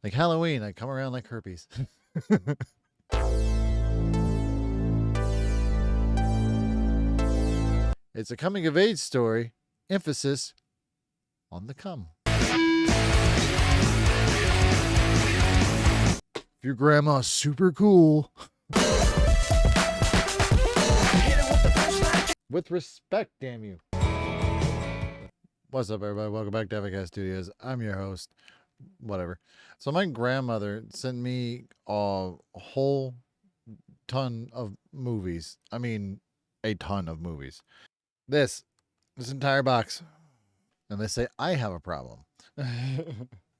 Like Halloween, I come around like herpes. It's a coming of age story, emphasis on the cum. If your grandma's super cool. With respect, damn you. What's up, everybody? Welcome back to AvidCat Studios. I'm your host. Whatever. So my grandmother sent me a whole ton of movies. I mean, a ton of movies. This entire box. And they say I have a problem.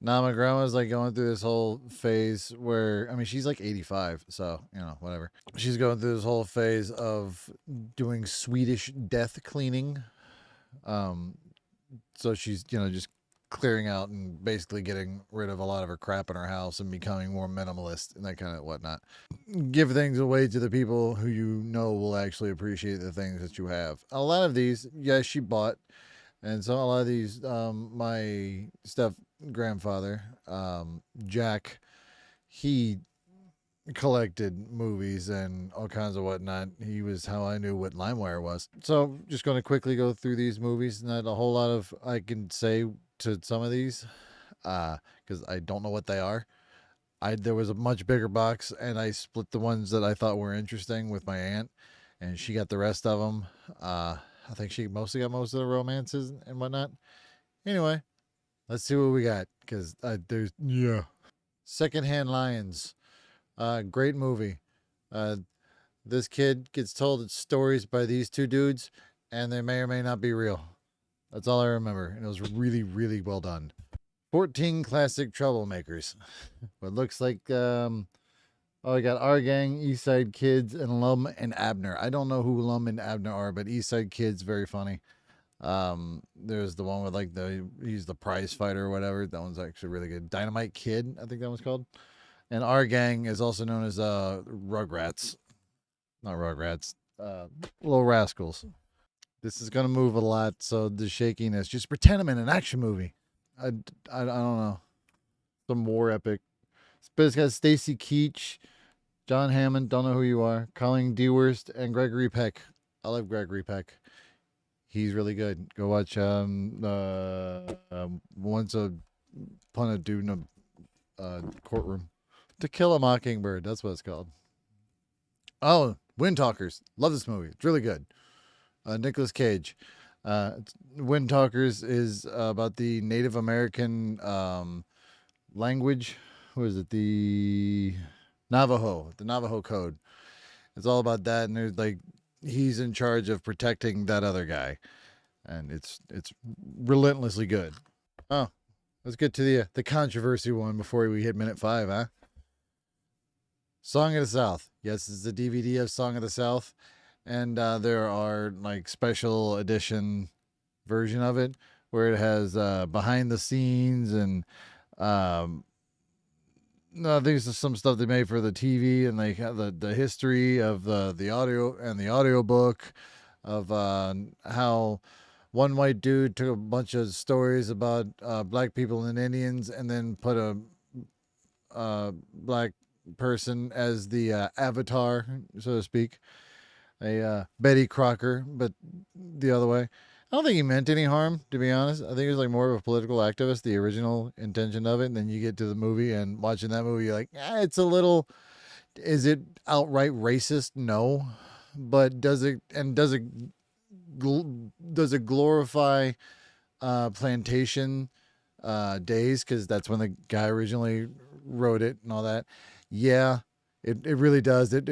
Now my grandma's like going through this whole phase where, I mean, she's like 85, so, whatever. She's going through this whole phase of doing Swedish death cleaning. So she's, just clearing out and basically getting rid of a lot of her crap in her house and becoming more minimalist and that kind of whatnot. Give things away to the people who you know will actually appreciate the things that you have. A lot of these, yes, she bought. And so a lot of these, my step grandfather, Jack, he collected movies and all kinds of whatnot. He was how I knew what LimeWire was. So just going to quickly go through these movies. Not a whole lot of I can say to some of these, because I don't know what they are. There was a much bigger box, and I split the ones that I thought were interesting with my aunt, and she got the rest of them. I think she mostly got most of the romances and whatnot. Anyway, let's see what we got. Because Secondhand Lions. Great movie. This kid gets told stories by these two dudes, and they may or may not be real. That's all I remember. And it was really, really well done. 14 Classic Troublemakers. What looks like... we got Our Gang, East Side Kids, and Lum and Abner. I don't know who Lum and Abner are, but East Side Kids, very funny. There's the one with he's the prize fighter or whatever. That one's actually really good. Dynamite Kid, I think that one's called. And Our Gang is also known as Rugrats. Not Rugrats. Little Rascals. This is going to move a lot, so the shakiness. Just pretend I'm in an action movie. I don't know. Some war epic. But it's got Stacy Keach, John Hammond, don't know who you are, Colleen Dewhurst, and Gregory Peck. I love Gregory Peck. He's really good. Go watch Once Upon a Dude in a Courtroom. To Kill a Mockingbird, that's what it's called. Oh, Wind Talkers. Love this movie. It's really good. Nicolas Cage. Wind Talkers is about the Native American language. What is it? The Navajo code. It's all about that, and there's he's in charge of protecting that other guy, and it's relentlessly good. Oh, let's get to the controversy one before we hit minute 5, huh? Song of the South. Yes, it's a DVD of Song of the South, and there are special edition version of it where it has behind the scenes and no, these are some stuff they made for the TV, and they have the history of the audio and the audio book of how one white dude took a bunch of stories about black people and Indians and then put a black person as the avatar, so to speak. A Betty Crocker, but the other way. I don't think he meant any harm, to be honest. I think he was more of a political activist, the original intention of it. And then you get to the movie, and watching that movie, you're like, it's a little. Is it outright racist? No, but does it glorify plantation days? Because that's when the guy originally wrote it and all that. Yeah, it really does. It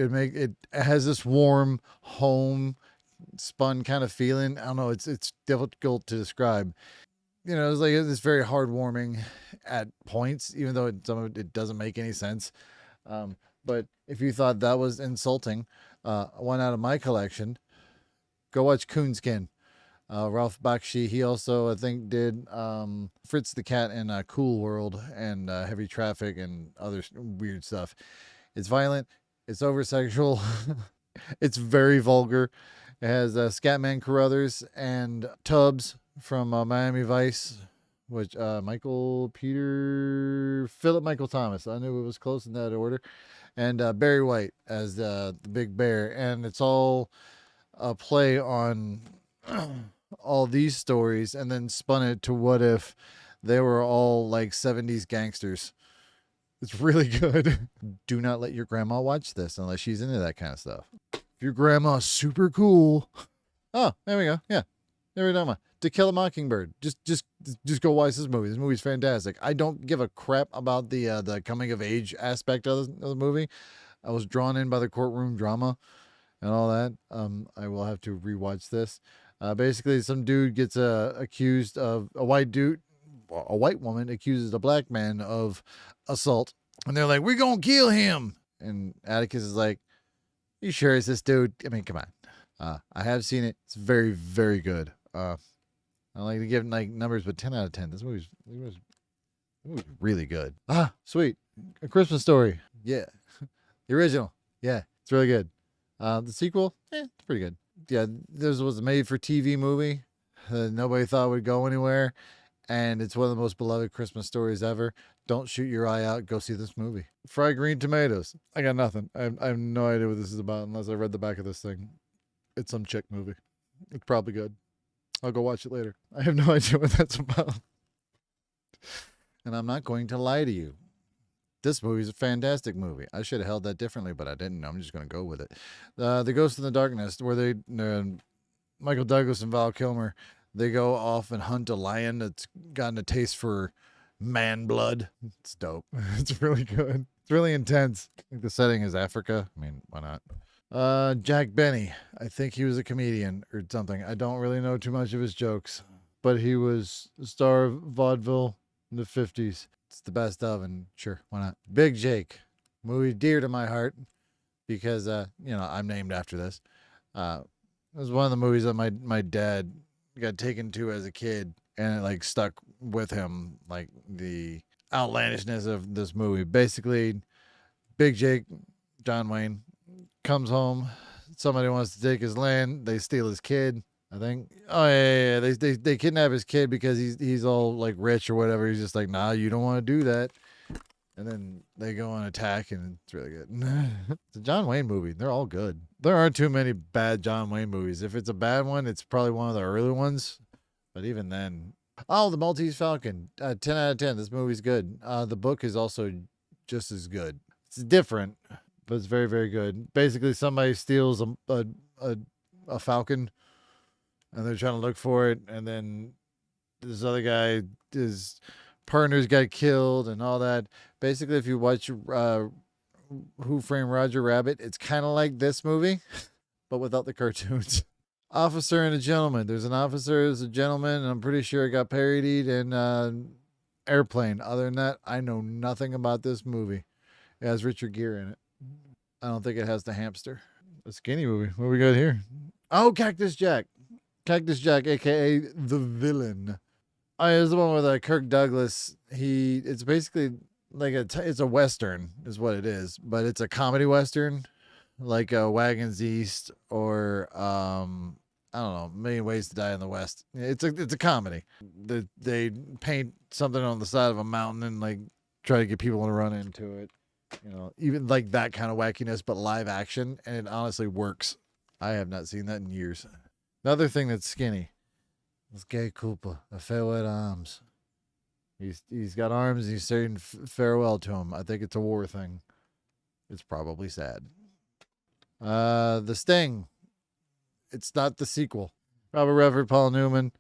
has this warm home spun kind of feeling. I don't know. It's difficult to describe. It's it's very heartwarming at points, even though some of it doesn't make any sense. But if you thought that was insulting, one out of my collection, go watch Coonskin. Ralph Bakshi. He also, I think, did Fritz the Cat in Cool World and Heavy Traffic and other weird stuff. It's violent. It's over sexual. It's very vulgar. It has Scatman Carruthers and Tubbs from Miami Vice which Philip Michael Thomas. I knew it was close in that order, and Barry White as the big bear, and it's all a play on all these stories, and then spun it to what if they were all like 70s gangsters. It's really good. Do not let your grandma watch this unless she's into that kind of stuff. If your grandma's super cool. Oh, there we go. Yeah. There we go. To Kill a Mockingbird. Just go watch this movie. This movie's fantastic. I don't give a crap about the coming of age aspect of the movie. I was drawn in by the courtroom drama and all that. I will have to rewatch this. Basically, some dude gets accused of a white woman accuses a black man of assault, and they're like, "We're gonna kill him." And Atticus is like, "You sure it's this dude?" I mean, come on. I have seen it. It's very, very good. I like to give like numbers, but 10 out of 10. This movie's really good. Sweet. A Christmas Story. Yeah. The original. Yeah, it's really good. The sequel, it's pretty good. Yeah, this was a made-for-TV movie that nobody thought would go anywhere, and it's one of the most beloved Christmas stories ever. Don't shoot your eye out. Go see this movie. Fried Green Tomatoes. I got nothing. I have no idea what this is about unless I read the back of this thing. It's some chick movie. It's probably good. I'll go watch it later. I have no idea what that's about. And I'm not going to lie to you. This movie is a fantastic movie. I should have held that differently, but I didn't. I'm just going to go with it. The Ghost in the Darkness, where Michael Douglas and Val Kilmer, they go off and hunt a lion that's gotten a taste for man blood. It's dope. It's really good. It's really intense. I think the setting is Africa. I mean, why not? Jack Benny. I think he was a comedian or something. I don't really know too much of his jokes, but he was a star of vaudeville in the 50s. It's the best of, and sure, why not? Big Jake, movie dear to my heart because I'm named after this. It was one of the movies that my dad got taken to as a kid, and it like stuck with him, like the outlandishness of this movie. Basically, Big Jake, John Wayne, comes home. Somebody wants to take his land. They steal his kid. I think. Oh yeah. They kidnap his kid because he's all like rich or whatever. He's just like, nah, you don't want to do that. And then they go on attack, and it's really good. It's a John Wayne movie. They're all good. There aren't too many bad John Wayne movies. If it's a bad one, it's probably one of the early ones. But even then, The Maltese Falcon. 10 out of 10. This movie's good. The book is also just as good. It's different, but it's very, very good. Basically, somebody steals a falcon, and they're trying to look for it, and then this other guy, his partners got killed and all that. Basically, if you watch Who Framed Roger Rabbit, it's kind of like this movie, but without the cartoons. Officer and a Gentleman. There's an officer, there's a gentleman, and I'm pretty sure it got parodied in Airplane. Other than that, I know nothing about this movie. It has Richard Gere in it. I don't think it has the hamster. A skinny movie. What we got here? Oh, Cactus Jack. Cactus Jack, a.k.a. the villain. Oh, yeah, it's the one with Kirk Douglas. It's basically like it's a Western is what it is, but it's a comedy Western, like Wagons East or, I don't know, Million Ways to Die in the West. It's a comedy. They paint something on the side of a mountain and like try to get people to run into it. Even like that kind of wackiness, but live action, and it honestly works. I have not seen that in years. Another thing that's skinny is Gary Cooper, A Farewell to Arms. He's got arms, and he's saying farewell to him. I think it's a war thing. It's probably sad. The Sting. It's not the sequel. Robert Redford, Paul Newman.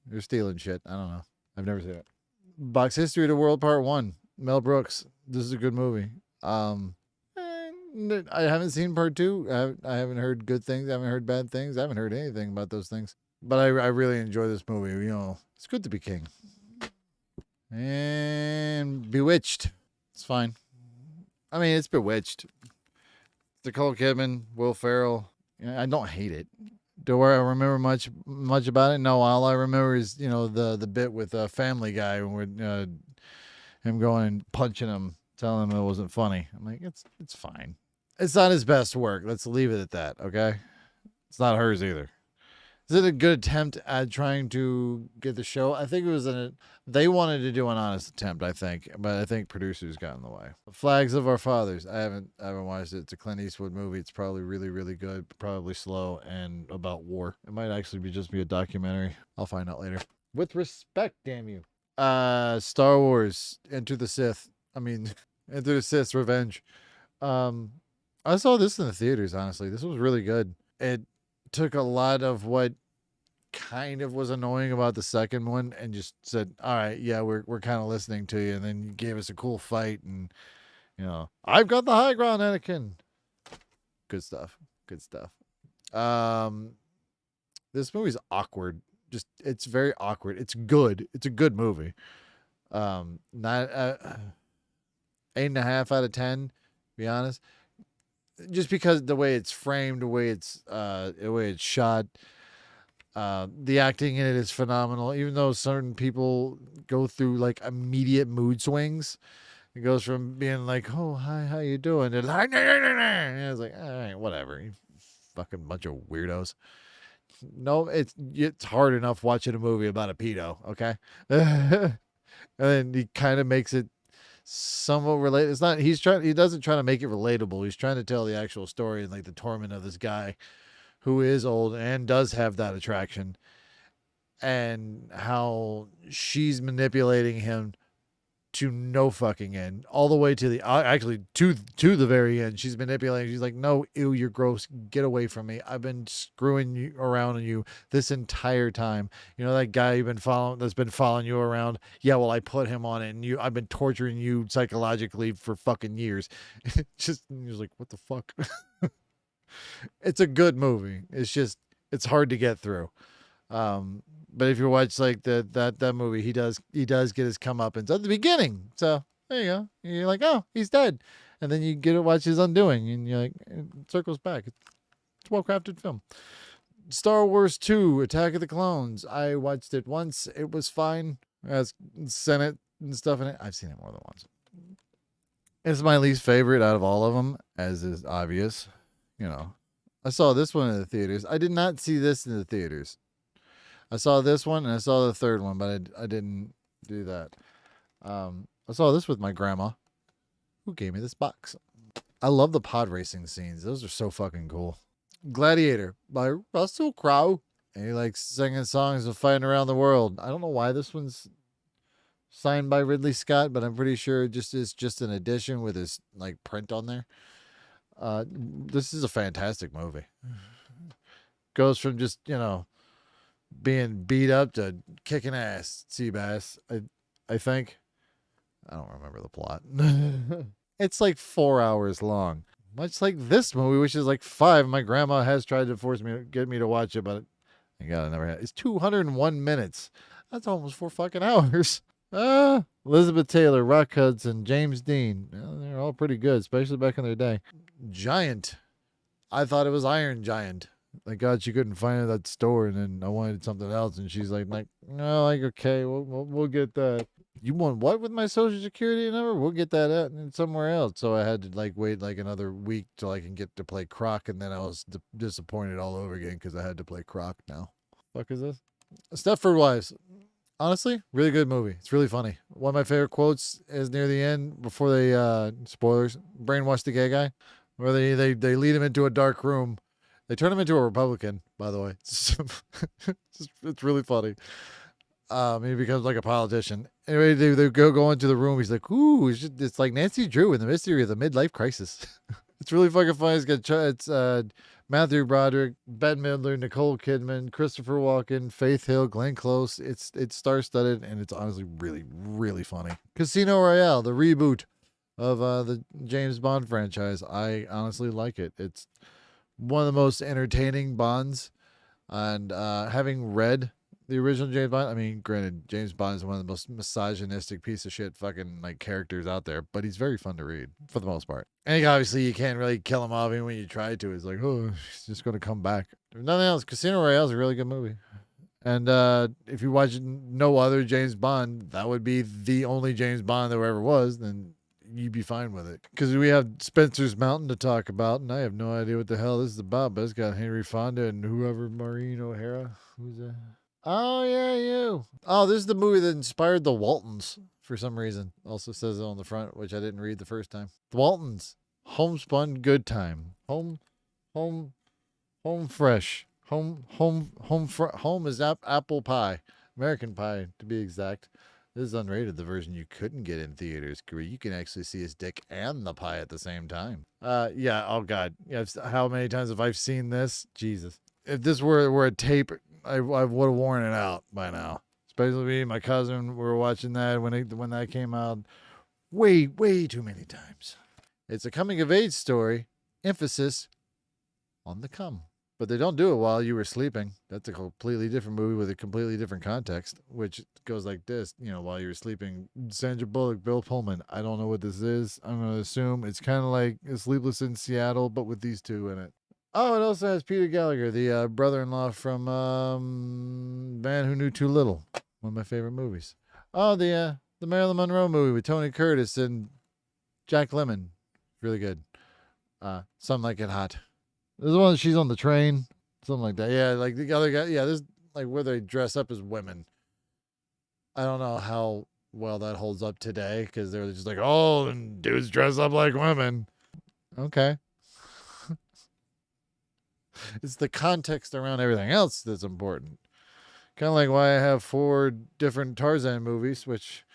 They're stealing shit. I don't know. I've never seen it. Box History of the World Part 1. Mel Brooks. This is a good movie. I haven't seen part 2. I haven't heard good things. I haven't heard bad things. I haven't heard anything about those things. But I really enjoy this movie. It's good to be king. And Bewitched. It's fine. I mean, it's Bewitched. Nicole Kidman, Will Ferrell. I don't hate it. Do I remember much about it? No. All I remember is the bit with Family Guy when him going and punching him, telling him it wasn't funny. I'm like, it's fine. It's not his best work. Let's leave it at that, okay? It's not hers either. Is it a good attempt at trying to get the show? I think it was they wanted to do an honest attempt, I think, but I think producers got in the way. Flags of Our Fathers. I haven't watched it. It's a Clint Eastwood movie. It's probably really, really good, probably slow and about war. It might actually just be a documentary. I'll find out later. With respect, damn you. Star Wars, Enter the Sith. I mean, Enter the Sith's Revenge. Um, I saw this in the theaters, honestly. This was really good. It took a lot of what kind of was annoying about the second one and just said, all right, yeah, we're kind of listening to you. And then you gave us a cool fight and, I've got the high ground, Anakin. Good stuff. Good stuff. This movie's awkward. It's very awkward. It's good. It's a good movie. Not 8.5 out of 10, to be honest. Just because the way it's framed, the way it's shot, the acting in it is phenomenal. Even though certain people go through like immediate mood swings, it goes from being like, "Oh, hi, how you doing?" to like, and it's like, all right, whatever, you fucking bunch of weirdos. No, it's hard enough watching a movie about a pedo, okay? And then he kind of makes it somewhat related. It's not. He doesn't try to make it relatable. He's trying to tell the actual story and like the torment of this guy who is old and does have that attraction, and how she's manipulating him to no fucking end, all the way to the actually to the very end. She's manipulating. She's like, "No, ew, you're gross. Get away from me. I've been screwing you around on you this entire time. You know that guy you've been following that's been following you around. Yeah, well, I put him on it, and I've been torturing you psychologically for fucking years." You're like, what the fuck? It's a good movie. It's hard to get through. But if you watch like that movie, he does get his comeuppance at the beginning. So there you go. You're like, oh, he's dead, and then you get to watch his undoing, and you're like, it circles back. It's a well-crafted film. Star Wars 2: Attack of the Clones. I watched it once. It was fine. It has Senate and stuff in it. I've seen it more than once. It's my least favorite out of all of them, as is obvious. I saw this one in the theaters. I did not see this in the theaters. I saw this one and I saw the third one, but I didn't do that. I saw this with my grandma, who gave me this box. I love the pod racing scenes. Those are so fucking cool. Gladiator by Russell Crowe. And he likes singing songs of fighting around the world. I don't know why this one's signed by Ridley Scott, but I'm pretty sure it is just an edition with his like print on there. This is a fantastic movie. Goes from just, being beat up to kicking ass, Seabass. I think. I don't remember the plot. It's like 4 hours long. Much like this movie, which is like 5. My grandma has tried to force me to get me to watch it, but I never had. It's 201 minutes. That's almost 4 fucking hours. Elizabeth Taylor, Rock Hudson, James Dean. They're all pretty good, especially back in their day. Giant. I thought it was Iron Giant. Thank God she couldn't find it at that store, and then I wanted something else, and she's like, no, like, okay, we'll get that. You want what with my social security number? We'll get that out and somewhere else. So I had to like wait like another week till I can get to play Croc, and then I was disappointed all over again because I had to play Croc now. Fuck is this? Stepford Wives. Honestly, really good movie. It's really funny. One of my favorite quotes is near the end before they spoilers, brainwash the gay guy, where they lead him into a dark room. They turn him into a Republican, by the way. It's really funny. He becomes like a politician. Anyway, they go into the room. He's like, ooh, it's like Nancy Drew in The Mystery of the Midlife Crisis. It's really fucking funny. It's Matthew Broderick, Bette Midler, Nicole Kidman, Christopher Walken, Faith Hill, Glenn Close. It's star-studded, and it's honestly really, really funny. Casino Royale, the reboot of the James Bond franchise. I honestly like it. It's one of the most entertaining Bonds, and having read the original James Bond, I mean, granted, James Bond is one of the most misogynistic piece of shit fucking like characters out there, but he's very fun to read for the most part. And obviously you can't really kill him off even when you try to. It's like, oh, he's just going to come back. If nothing else, Casino Royale is a really good movie. And if you watch no other James Bond, that would be the only James Bond there ever was, then you'd be fine with it. Because we have Spencer's Mountain to talk about, and I have no idea what the hell this is about, but it's got Henry Fonda and whoever, Maureen O'Hara. Who's that? Oh, yeah, you. Oh, this is the movie that inspired the Waltons for some reason. Also says it on the front, which I didn't read the first time. The Waltons. Homespun good time. Home fresh. Home is apple pie. American pie, to be exact. This is unrated, the version you couldn't get in theaters, where you can actually see his dick and the pie at the same time. Yeah, oh God. Yeah, how many times have I seen this? Jesus. If this were a tape, I would have worn it out by now. Especially me and my cousin, we were watching that when that came out way too many times. It's a coming-of-age story, emphasis on the cum. But they don't do it while you were sleeping. That's a completely different movie with a completely different context, which goes like this, while you were sleeping. Sandra Bullock, Bill Pullman. I don't know what this is. I'm going to assume it's kind of like Sleepless in Seattle, but with these two in it. Oh, it also has Peter Gallagher, the brother-in-law from Man Who Knew Too Little. One of my favorite movies. Oh, the Marilyn Monroe movie with Tony Curtis and Jack Lemmon. Really good. Something Like It Hot. This is one she's on the train. Something like that. Yeah, like the other guy. Yeah, this is like where they dress up as women. I don't know how well that holds up today because they're just like, oh, and dudes dress up like women. Okay. It's the context around everything else that's important. Kind of like why I have 4 different Tarzan movies, which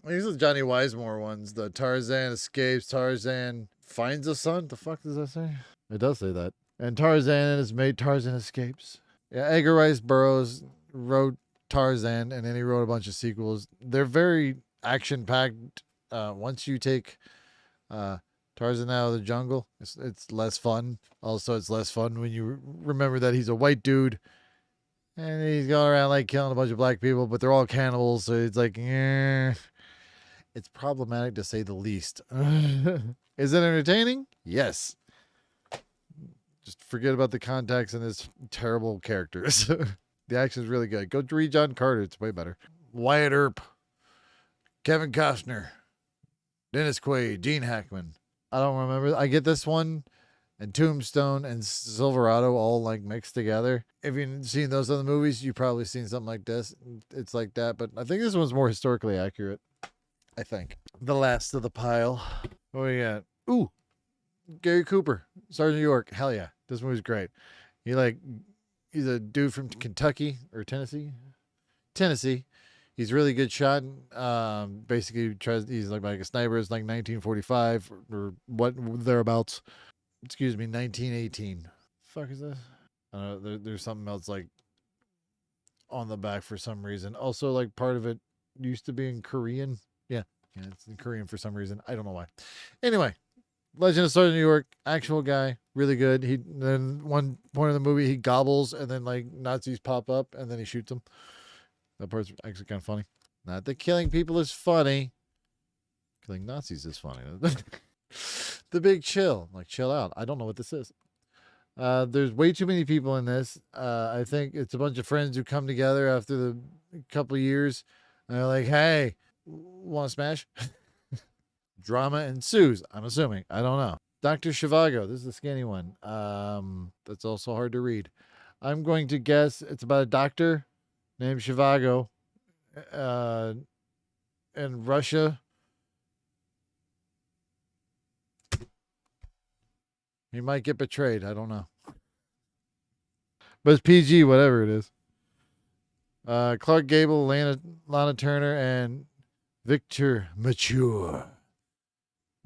these are the Johnny Weissmore ones. The Tarzan Escapes, Tarzan Finds a Son. The fuck does that say? It does say that. And Tarzan and his mate Tarzan Escapes. Yeah, Edgar Rice Burroughs wrote Tarzan, and then he wrote a bunch of sequels. They're very action-packed. Once you take Tarzan out of the jungle, it's less fun. Also, it's less fun when you remember that he's a white dude, and he's going around like killing a bunch of black people, but they're all cannibals, so it's like, it's problematic to say the least. Is it entertaining? Yes. Just forget about the context and his terrible characters. The action is really good. Go read John Carter. It's way better. Wyatt Earp. Kevin Costner. Dennis Quaid. Gene Hackman. I don't remember. I get this one and Tombstone and Silverado all like mixed together. If you've seen those other movies, you've probably seen something like this. It's like that. But I think this one's more historically accurate. I think. The last of the pile. What do we got? Ooh. Gary Cooper. Sergeant York. Hell yeah. This movie's great. He's a dude from Kentucky or Tennessee. He's a really good shot. Basically he's like a sniper. It's like 1945 or what thereabouts. Excuse me, 1918. Fuck is this? I don't know. There's something else like on the back for some reason. Also, like part of it used to be in Korean. Yeah, it's in Korean for some reason. I don't know why. Anyway. Legend of Sergeant New York, actual guy, really good. Then one point of the movie he gobbles and then like Nazis pop up and then he shoots them. That part's actually kind of funny. Not that killing people is funny. Killing Nazis is funny. The Big Chill, like chill out. I don't know what this is. There's way too many people in this. I think it's a bunch of friends who come together after the couple of years and they're like, "Hey, want to smash?" Drama ensues, I'm assuming. I don't know. Dr. Zhivago. This is the skinny one. That's also hard to read. I'm going to guess it's about a doctor named Zhivago in Russia. He might get betrayed. I don't know. But it's PG, whatever it is. Clark Gable, Lana Turner, and Victor Mature.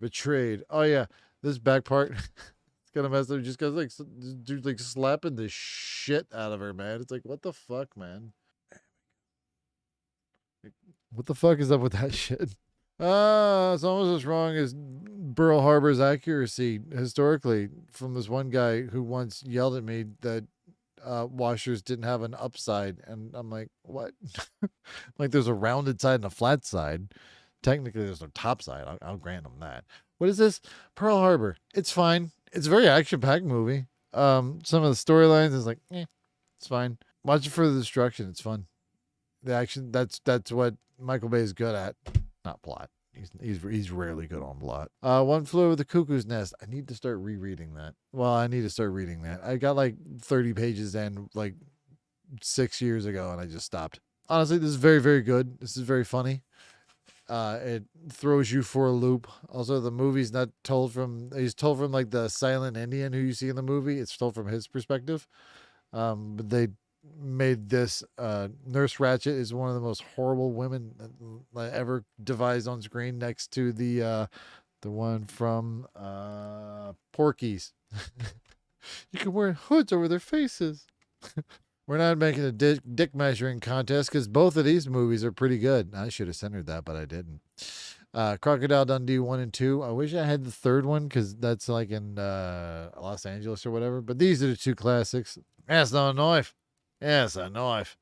Betrayed. Oh yeah, this back part it's kind of messed up just because like dude's like slapping the shit out of her, man. It's like, what the fuck, man? What the fuck is up with that shit? It's almost as wrong as Pearl Harbor's accuracy historically from this one guy who once yelled at me that washers didn't have an upside, and I'm like, what? Like there's a rounded side and a flat side. Technically, there's no top side. I'll grant them that. What is this? Pearl Harbor. It's fine. It's a very action-packed movie. Some of the storylines is like, it's fine. Watch it for the destruction. It's fun. The action. That's what Michael Bay is good at. Not plot. He's rarely good on plot. One Flew Over the Cuckoo's Nest. I need to start rereading that. Well, I need to start reading that. I got like 30 pages in like 6 years ago, and I just stopped. Honestly, this is very, very good. This is very funny. It throws you for a loop. Also, the movie's not told from. He's told from like the silent Indian who you see in the movie. It's told from his perspective. But they made this. Nurse Ratched is one of the most horrible women ever devised on screen, next to the one from Porky's. You can wear hoods over their faces. We're not making a dick measuring contest because both of these movies are pretty good. I should have centered that, but I didn't. Crocodile Dundee 1 and 2. I wish I had the third one because that's like in Los Angeles or whatever. But these are the two classics. That's not a knife. Yes, a knife.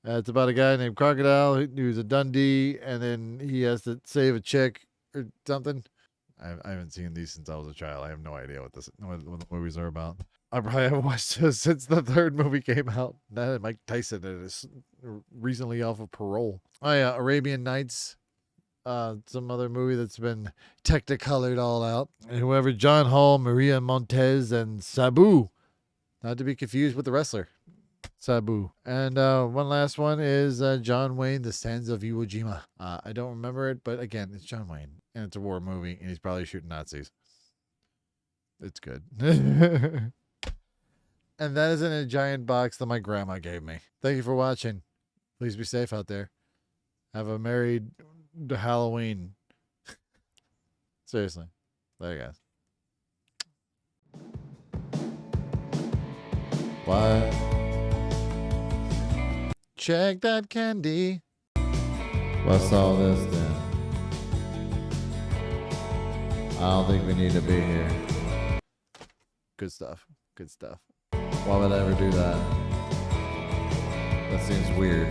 It's about a guy named Crocodile who's a Dundee, and then he has to save a chick or something. I haven't seen these since I was a child. I have no idea what the movies are about. I probably haven't watched this since the third movie came out. That Mike Tyson is recently off of parole. Oh yeah, Arabian Nights. Some other movie that's been technicolored all out. And whoever, John Hall, Maria Montez, and Sabu. Not to be confused with the wrestler. Sabu. And one last one is John Wayne, The Sands of Iwo Jima. I don't remember it, but again, it's John Wayne. And it's a war movie, and he's probably shooting Nazis. It's good. And that is in a giant box that my grandma gave me. Thank you for watching. Please be safe out there. Have a merry Halloween. Seriously. Later, guys. What? Check that candy. What's all this then? I don't think we need to be here. Good stuff. Good stuff. Why would I ever do that? That seems weird.